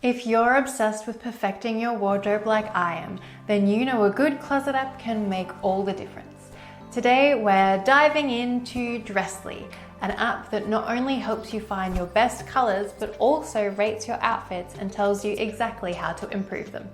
If you're obsessed with perfecting your wardrobe like I am, then you know a good closet app can make all the difference. Today we're diving into Dressly, an app that not only helps you find your best colors, but also rates your outfits and tells you exactly how to improve them.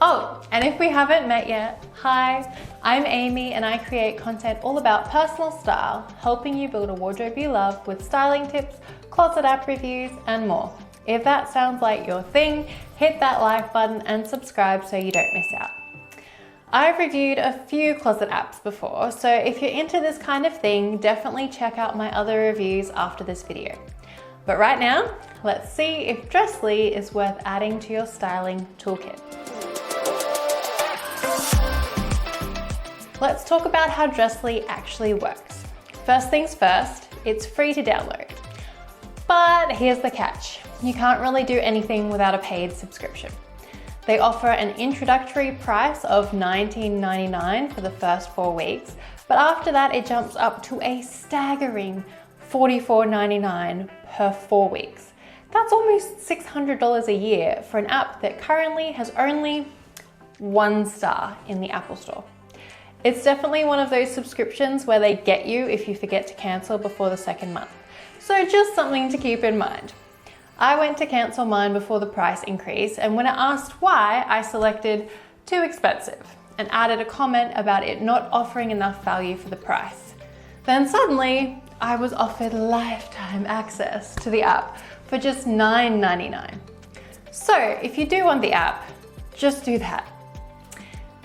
Oh, and if we haven't met yet, hi, I'm Amy and I create content all about personal style, helping you build a wardrobe you love with styling tips, closet app reviews, and more. If that sounds like your thing, hit that like button and subscribe so you don't miss out. I've reviewed a few closet apps before, so if you're into this kind of thing, definitely check out my other reviews after this video. But right now, let's see if Dressly is worth adding to your styling toolkit. Let's talk about how Dressly actually works. First things first, it's free to download. But here's the catch. You can't really do anything without a paid subscription. They offer an introductory price of $19.99 for the first 4 weeks, but after that it jumps up to a staggering $44.99 per 4 weeks. That's almost $600 a year for an app that currently has only 1 star in the Apple Store. It's definitely one of those subscriptions where they get you if you forget to cancel before the second month. So just something to keep in mind. I went to cancel mine before the price increase, and when I asked why, I selected too expensive and added a comment about it not offering enough value for the price. Then suddenly, I was offered lifetime access to the app for just $9.99. So if you do want the app, just do that.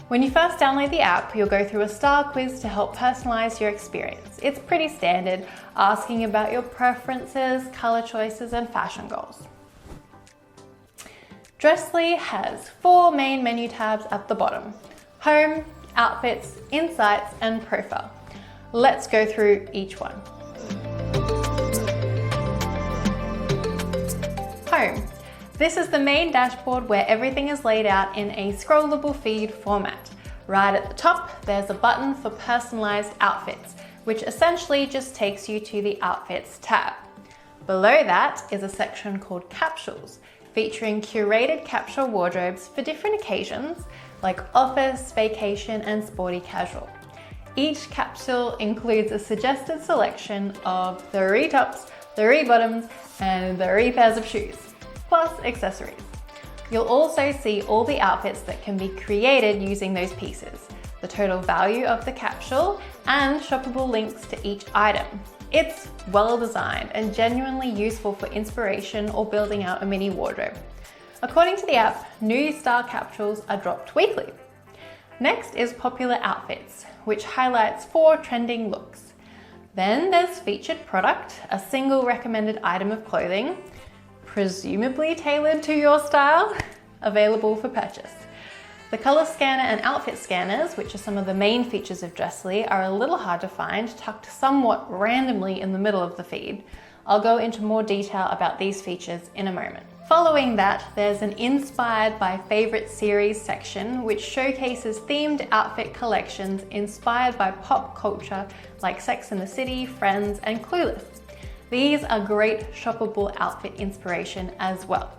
When you first download the app, you'll go through a style quiz to help personalize your experience. It's pretty standard, asking about your preferences, color choices, and fashion goals. Dressly has 4 main menu tabs at the bottom: Home, Outfits, Insights, and Profile. Let's go through each one. Home. This is the main dashboard where everything is laid out in a scrollable feed format. Right at the top, there's a button for personalized outfits, which essentially just takes you to the Outfits tab. Below that is a section called Capsules, featuring curated capsule wardrobes for different occasions like office, vacation, and sporty casual. Each capsule includes a suggested selection of 3 tops, 3 bottoms, and 3 pairs of shoes, plus accessories. You'll also see all the outfits that can be created using those pieces, the total value of the capsule, and shoppable links to each item. It's well designed and genuinely useful for inspiration or building out a mini wardrobe. According to the app, new style capsules are dropped weekly. Next is Popular Outfits, which highlights 4 trending looks. Then there's Featured Product, a single recommended item of clothing, presumably tailored to your style, available for purchase. The color scanner and outfit scanners, which are some of the main features of Dressly, are a little hard to find, tucked somewhat randomly in the middle of the feed. I'll go into more detail about these features in a moment. Following that, there's an Inspired by Favorite Series section, which showcases themed outfit collections inspired by pop culture like Sex and the City, Friends, and Clueless. These are great shoppable outfit inspiration as well.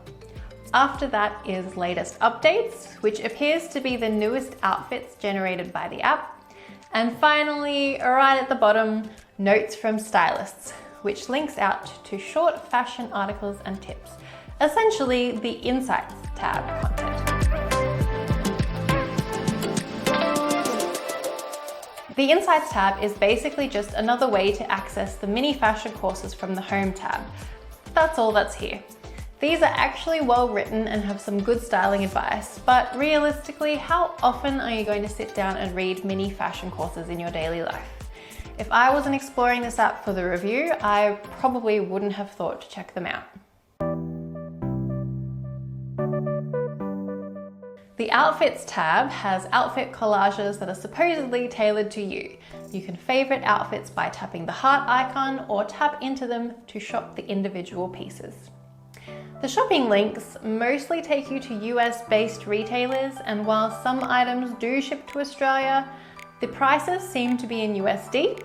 After that is latest updates, which appears to be the newest outfits generated by the app. And finally, right at the bottom, notes from stylists, which links out to short fashion articles and tips. Essentially, the Insights tab content. The Insights tab is basically just another way to access the mini fashion courses from the Home tab. That's all that's here. These are actually well written and have some good styling advice, but realistically, how often are you going to sit down and read mini fashion courses in your daily life? If I wasn't exploring this app for the review, I probably wouldn't have thought to check them out. The Outfits tab has outfit collages that are supposedly tailored to you. You can favorite outfits by tapping the heart icon or tap into them to shop the individual pieces. The shopping links mostly take you to US-based retailers, and while some items do ship to Australia, the prices seem to be in USD.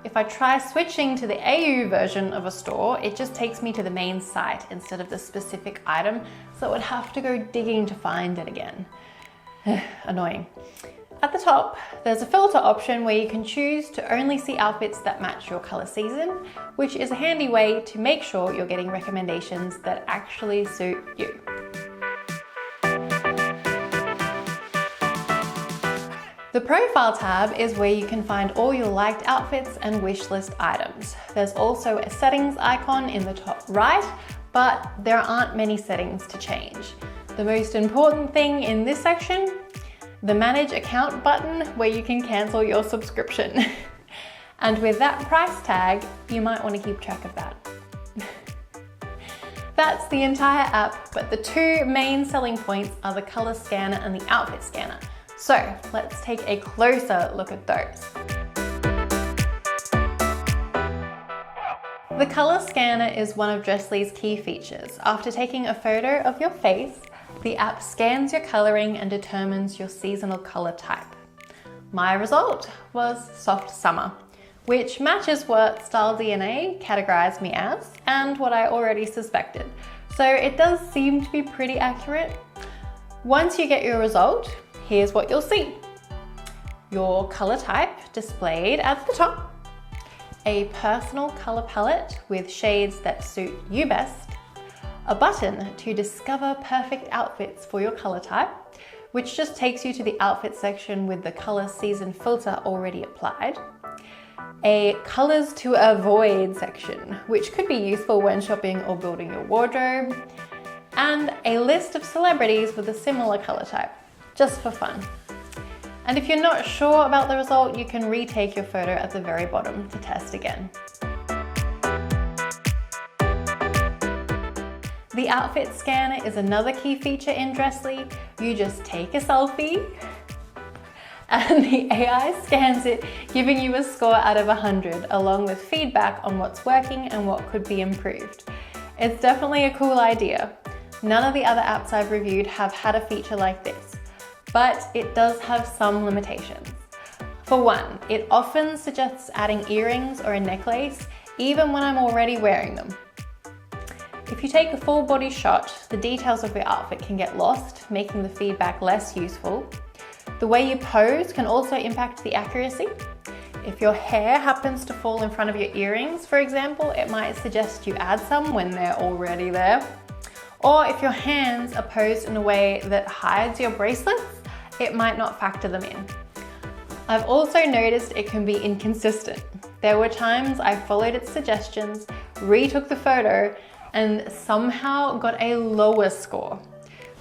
If I try switching to the AU version of a store, it just takes me to the main site instead of the specific item, so I would have to go digging to find it again. Annoying. At the top, there's a filter option where you can choose to only see outfits that match your color season, which is a handy way to make sure you're getting recommendations that actually suit you. The Profile tab is where you can find all your liked outfits and wishlist items. There's also a settings icon in the top right, but there aren't many settings to change. The most important thing in this section, the Manage Account button where you can cancel your subscription. And with that price tag, you might want to keep track of that. That's the entire app, but the two main selling points are the color scanner and the outfit scanner. So let's take a closer look at those. The color scanner is one of Dressly's key features. After taking a photo of your face, the app scans your coloring and determines your seasonal color type. My result was soft summer, which matches what Style DNA categorized me as and what I already suspected. So it does seem to be pretty accurate. Once you get your result, here's what you'll see. Your color type displayed at the top, a personal color palette with shades that suit you best, a button to discover perfect outfits for your color type, which just takes you to the outfit section with the color season filter already applied, a colors to avoid section, which could be useful when shopping or building your wardrobe, and a list of celebrities with a similar color type, just for fun. And if you're not sure about the result, you can retake your photo at the very bottom to test again. The outfit scanner is another key feature in Dressly. You just take a selfie and the AI scans it, giving you a score out of 100, along with feedback on what's working and what could be improved. It's definitely a cool idea. None of the other apps I've reviewed have had a feature like this, but it does have some limitations. For one, it often suggests adding earrings or a necklace, even when I'm already wearing them. If you take a full body shot, the details of your outfit can get lost, making the feedback less useful. The way you pose can also impact the accuracy. If your hair happens to fall in front of your earrings, for example, it might suggest you add some when they're already there. Or if your hands are posed in a way that hides your bracelets, it might not factor them in. I've also noticed it can be inconsistent. There were times I followed its suggestions, retook the photo, and somehow got a lower score,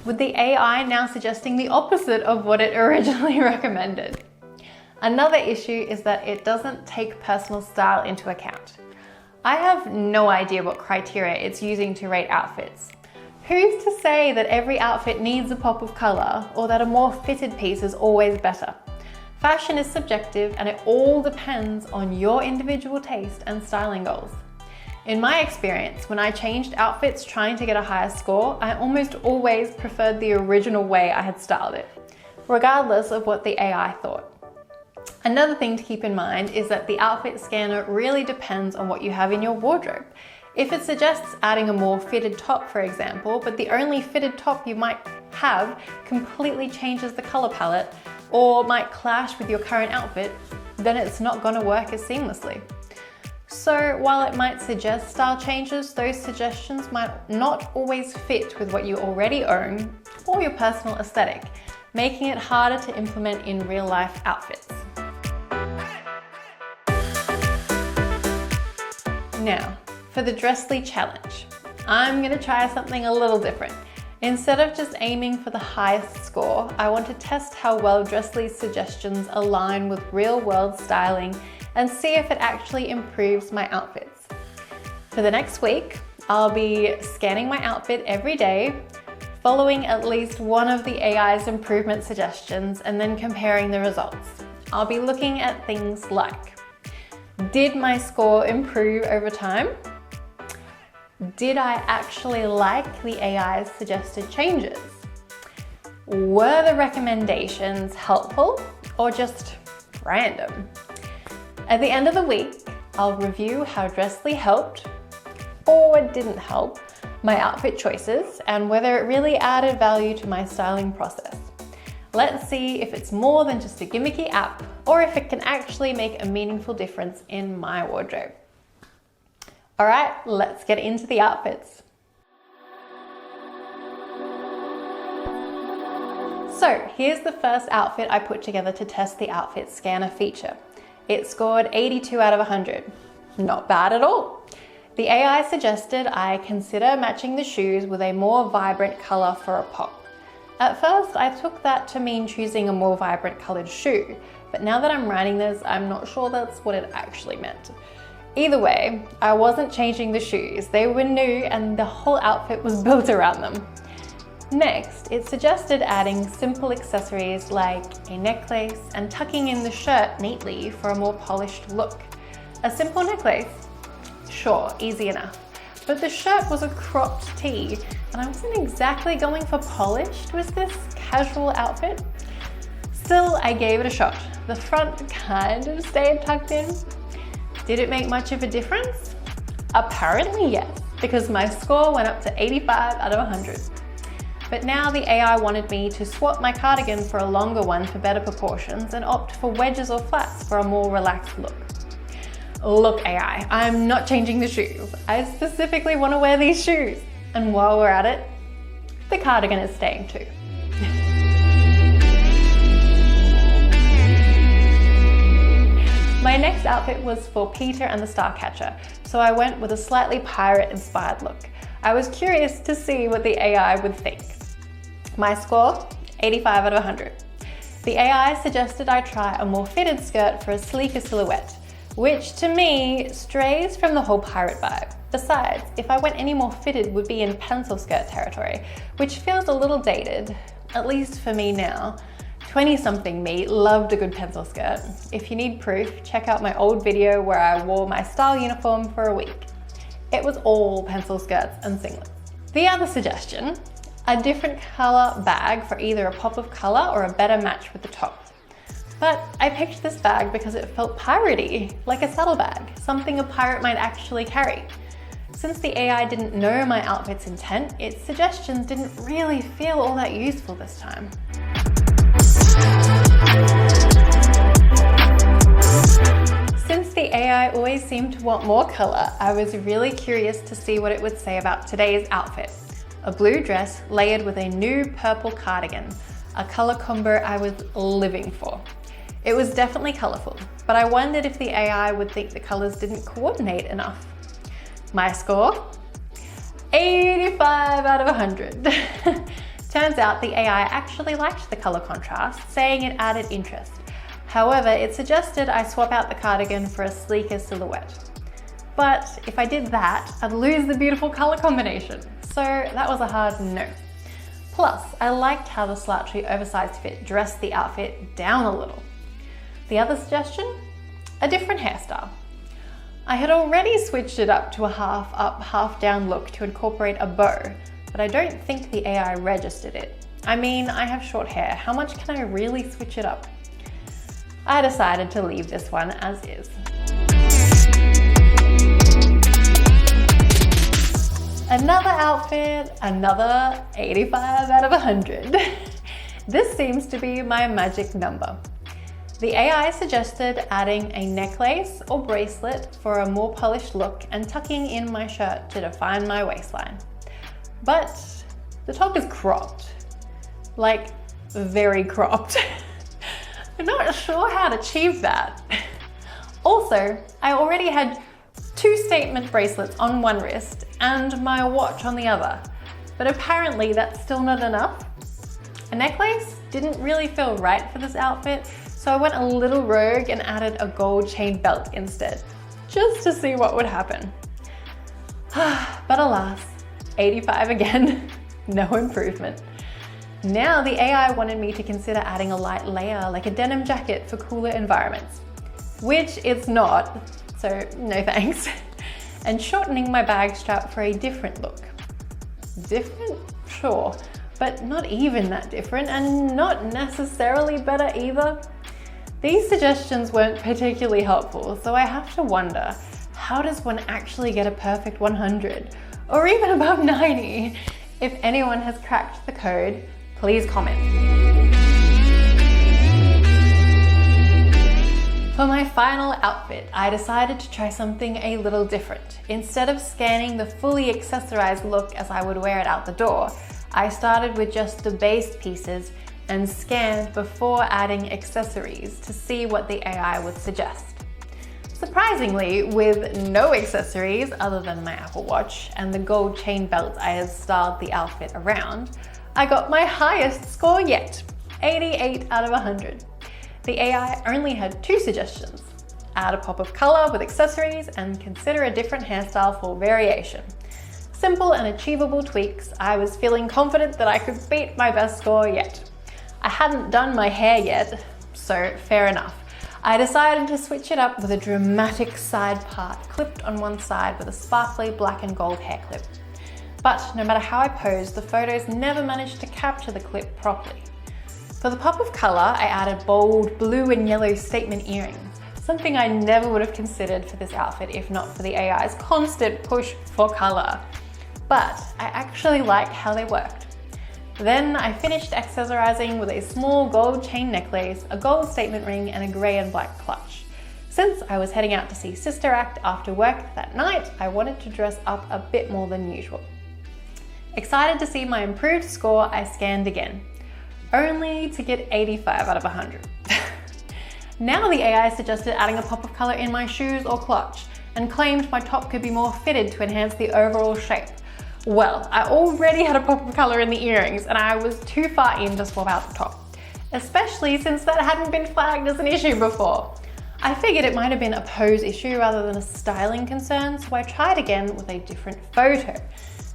with the AI now suggesting the opposite of what it originally recommended. Another issue is that it doesn't take personal style into account. I have no idea what criteria it's using to rate outfits. Who's to say that every outfit needs a pop of color or that a more fitted piece is always better? Fashion is subjective and it all depends on your individual taste and styling goals. In my experience, when I changed outfits trying to get a higher score, I almost always preferred the original way I had styled it, regardless of what the AI thought. Another thing to keep in mind is that the outfit scanner really depends on what you have in your wardrobe. If it suggests adding a more fitted top, for example, but the only fitted top you might have completely changes the color palette or might clash with your current outfit, then it's not going to work as seamlessly. So while it might suggest style changes, those suggestions might not always fit with what you already own or your personal aesthetic, making it harder to implement in real life outfits. Now, for the Dressly challenge, I'm going to try something a little different. Instead of just aiming for the highest score, I want to test how well Dressly's suggestions align with real-world styling and see if it actually improves my outfits. For the next week, I'll be scanning my outfit every day, following at least one of the AI's improvement suggestions, and then comparing the results. I'll be looking at things like, did my score improve over time? Did I actually like the AI's suggested changes? Were the recommendations helpful or just random? At the end of the week, I'll review how Dressly helped, or didn't help, my outfit choices and whether it really added value to my styling process. Let's see if it's more than just a gimmicky app or if it can actually make a meaningful difference in my wardrobe. All right, let's get into the outfits. So here's the first outfit I put together to test the outfit scanner feature. It scored 82 out of 100. Not bad at all. The AI suggested I consider matching the shoes with a more vibrant color for a pop. At first, I took that to mean choosing a more vibrant colored shoe, but now that I'm writing this, I'm not sure that's what it actually meant. Either way, I wasn't changing the shoes. They were new and the whole outfit was built around them. Next, it suggested adding simple accessories like a necklace and tucking in the shirt neatly for a more polished look. A simple necklace? Sure, easy enough. But the shirt was a cropped tee and I wasn't exactly going for polished with this casual outfit. Still, I gave it a shot. The front kind of stayed tucked in. Did it make much of a difference? Apparently yes, because my score went up to 85 out of 100. But now the AI wanted me to swap my cardigan for a longer one for better proportions and opt for wedges or flats for a more relaxed look. Look AI, I'm not changing the shoes. I specifically want to wear these shoes. And while we're at it, the cardigan is staying too. My next outfit was for Peter and the Starcatcher, so I went with a slightly pirate-inspired look. I was curious to see what the AI would think. My score, 85 out of 100. The AI suggested I try a more fitted skirt for a sleeker silhouette, which to me strays from the whole pirate vibe. Besides, if I went any more fitted, would be in pencil skirt territory, which feels a little dated, at least for me now. 20-something me loved a good pencil skirt. If you need proof, check out my old video where I wore my style uniform for a week. It was all pencil skirts and singlets. The other suggestion, a different color bag for either a pop of color or a better match with the top. But I picked this bag because it felt piratey, like a saddlebag, something a pirate might actually carry. Since the AI didn't know my outfit's intent, its suggestions didn't really feel all that useful this time. Since the AI always seemed to want more color, I was really curious to see what it would say about today's outfit. A blue dress layered with a new purple cardigan, a color combo I was living for. It was definitely colorful, but I wondered if the AI would think the colors didn't coordinate enough. My score? 85 out of 100. Turns out the AI actually liked the color contrast, saying it added interest. However, it suggested I swap out the cardigan for a sleeker silhouette. But if I did that, I'd lose the beautiful color combination. So that was a hard no. Plus, I liked how the slouchy oversized fit dressed the outfit down a little. The other suggestion? A different hairstyle. I had already switched it up to a half up, half down look to incorporate a bow, but I don't think the AI registered it. I mean, I have short hair. How much can I really switch it up? I decided to leave this one as is. Another outfit, another 85 out of 100. This seems to be my magic number. The AI suggested adding a necklace or bracelet for a more polished look and tucking in my shirt to define my waistline. But the top is cropped, like very cropped. I'm not sure how to achieve that. Also, I already had 2 statement bracelets on one wrist and my watch on the other, but apparently that's still not enough. A necklace didn't really feel right for this outfit, so I went a little rogue and added a gold chain belt instead, just to see what would happen. But alas, 85 again, no improvement. Now the AI wanted me to consider adding a light layer like a denim jacket for cooler environments, which it's not, so no thanks. And shortening my bag strap for a different look. Different? Sure, but not even that different and not necessarily better either. These suggestions weren't particularly helpful, so I have to wonder, how does one actually get a perfect 100? Or even above 90? If anyone has cracked the code, please comment. For my final outfit, I decided to try something a little different. Instead of scanning the fully accessorized look as I would wear it out the door, I started with just the base pieces and scanned before adding accessories to see what the AI would suggest. Surprisingly, with no accessories other than my Apple Watch and the gold chain belt I had styled the outfit around, I got my highest score yet, 88 out of 100. The AI only had 2 suggestions: add a pop of color with accessories and consider a different hairstyle for variation. Simple and achievable tweaks. I was feeling confident that I could beat my best score yet. I hadn't done my hair yet, so fair enough. I decided to switch it up with a dramatic side part clipped on one side with a sparkly black and gold hair clip. But no matter how I posed, the photos never managed to capture the clip properly. For the pop of color, I added bold blue and yellow statement earrings, something I never would have considered for this outfit if not for the AI's constant push for color. But I actually like how they worked. Then I finished accessorizing with a small gold chain necklace, a gold statement ring, and a grey and black clutch. Since I was heading out to see Sister Act after work that night, I wanted to dress up a bit more than usual. Excited to see my improved score, I scanned again, only to get 85 out of 100. Now the AI suggested adding a pop of color in my shoes or clutch and claimed my top could be more fitted to enhance the overall shape. Well, I already had a pop of color in the earrings and I was too far in to swap out the top, especially since that hadn't been flagged as an issue before. I figured it might have been a pose issue rather than a styling concern, so I tried again with a different photo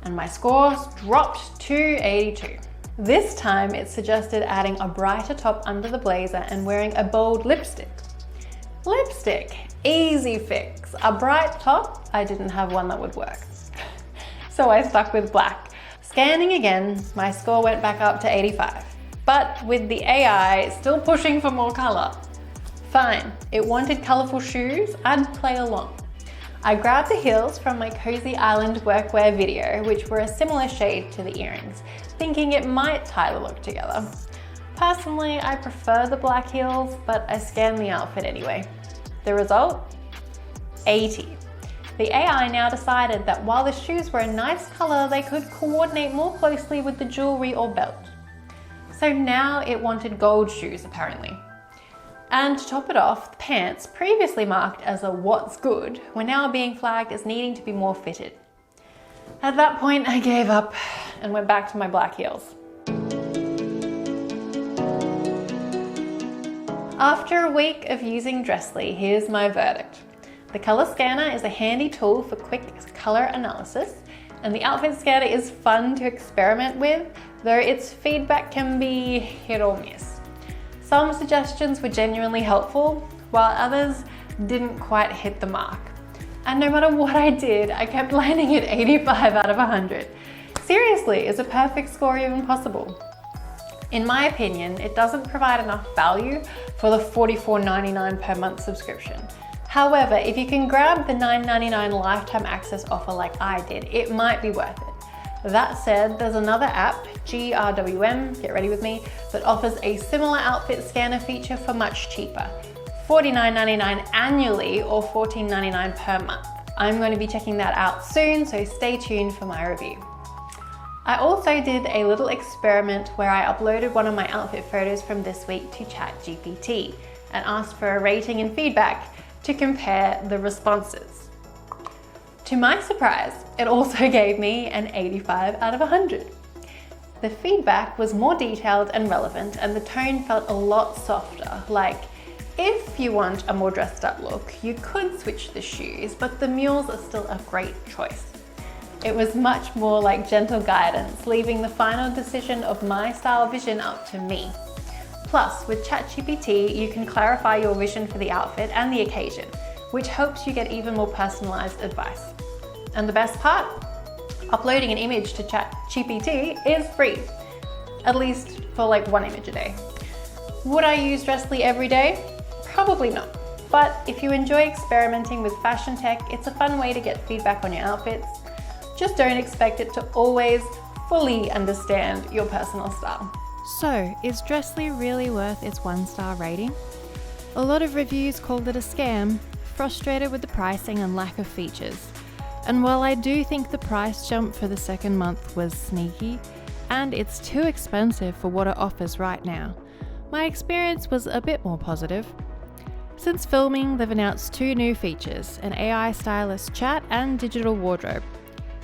and my scores dropped to 82. This time it suggested adding a brighter top under the blazer and wearing a bold lipstick. Lipstick, easy fix. A bright top, I didn't have one that would work. So I stuck with black. Scanning again, my score went back up to 85. But with the AI still pushing for more color. Fine, it wanted colorful shoes, I'd play along. I grabbed the heels from my Cozy Island workwear video, which were a similar shade to the earrings, thinking it might tie the look together. Personally, I prefer the black heels, but I scanned the outfit anyway. The result? 80. The AI now decided that while the shoes were a nice color, they could coordinate more closely with the jewelry or belt. So now it wanted gold shoes, apparently. And to top it off, the pants, previously marked as a what's good, were now being flagged as needing to be more fitted. At that point, I gave up and went back to my black heels. After a week of using Dressly, here's my verdict. The color scanner is a handy tool for quick color analysis, and the outfit scanner is fun to experiment with, though its feedback can be hit or miss. Some suggestions were genuinely helpful, while others didn't quite hit the mark. And no matter what I did, I kept landing at 85 out of 100. Seriously, is a perfect score even possible? In my opinion, it doesn't provide enough value for the $44.99 per month subscription. However, if you can grab the $9.99 lifetime access offer like I did, it might be worth it. That said, there's another app, GRWM, get ready with me, that offers a similar outfit scanner feature for much cheaper, $49.99 annually or $14.99 per month. I'm going to be checking that out soon, so stay tuned for my review. I also did a little experiment where I uploaded one of my outfit photos from this week to ChatGPT and asked for a rating and feedback to compare the responses. To my surprise, it also gave me an 85 out of 100. The feedback was more detailed and relevant, and the tone felt a lot softer, like, if you want a more dressed up look, you could switch the shoes, but the mules are still a great choice. It was much more like gentle guidance, leaving the final decision of my style vision up to me. Plus, with ChatGPT, you can clarify your vision for the outfit and the occasion, which helps you get even more personalized advice. And the best part? Uploading an image to ChatGPT is free, at least for like one image a day. Would I use Dressly every day? Probably not. But if you enjoy experimenting with fashion tech, it's a fun way to get feedback on your outfits. Just don't expect it to always fully understand your personal style. So, is Dressly really worth its 1-star rating? A lot of reviews called it a scam, frustrated with the pricing and lack of features. And while I do think the price jump for the second month was sneaky, and it's too expensive for what it offers right now, my experience was a bit more positive. Since filming, they've announced 2 new features, an AI Stylist Chat and digital wardrobe.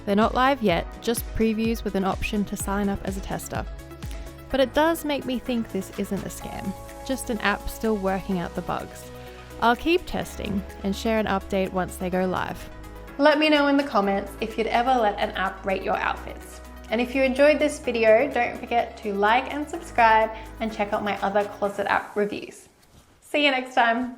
They're not live yet, just previews with an option to sign up as a tester. But it does make me think this isn't a scam, just an app still working out the bugs. I'll keep testing and share an update once they go live. Let me know in the comments if you'd ever let an app rate your outfits. And if you enjoyed this video, don't forget to like and subscribe and check out my other closet app reviews. See you next time.